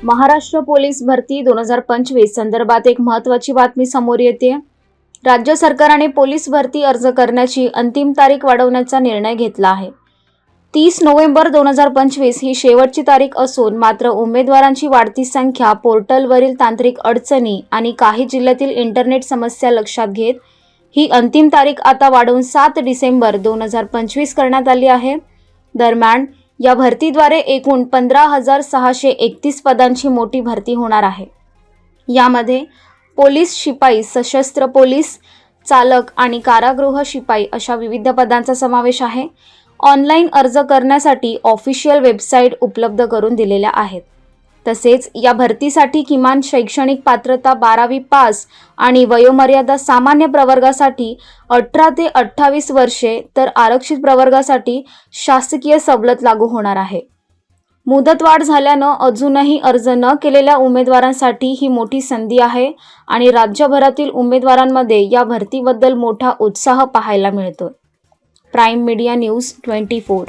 Maharashtra police भरती 2025 संदर्भात एक महत्त्वाची बातमी समोर येते। राज्य सरकारने पोलीस भरती अर्ज करण्याची अंतिम तारीख वाढवण्याचा निर्णय घेतला आहे। 30 नोव्हेंबर 2025 ही शेवटची तारीख असून मात्र उमेदवारांची वाढती संख्या, पोर्टलवरील तांत्रिक अडचणी आणि काही जिल्ह्यातील इंटरनेट समस्या लक्षात घेत ही अंतिम तारीख आता वाढवून 7 डिसेंबर 2025 करण्यात आली आहे। दरम्यान या भरतीद्वारे एकूण 15,631 पदांची मोठी भरती होणार आहे। यामध्ये पोलीस शिपाई, सशस्त्र पोलीस, चालक आणि कारागृह शिपाई अशा विविध पदांचा समावेश आहे। ऑनलाईन अर्ज करण्यासाठी ऑफिशियल वेबसाईट उपलब्ध करून दिलेल्या आहेत। तसेच या भरतीसाठी किमान शैक्षणिक पात्रता 12वी पास आणि वयोमर्यादा सामान्य प्रवर्गासाठी 18 ते 28 वर्षे तर आरक्षित प्रवर्गासाठी शासकीय सवलत लागू होणार आहे। मुदतवाढ झाल्यानं अजूनही अर्ज न केलेल्या उमेदवारांसाठी ही मोठी संधी आहे आणि राज्यभरातील उमेदवारांमध्ये या भरतीबद्दल मोठा उत्साह पाहायला मिळतो। Prime media news 24।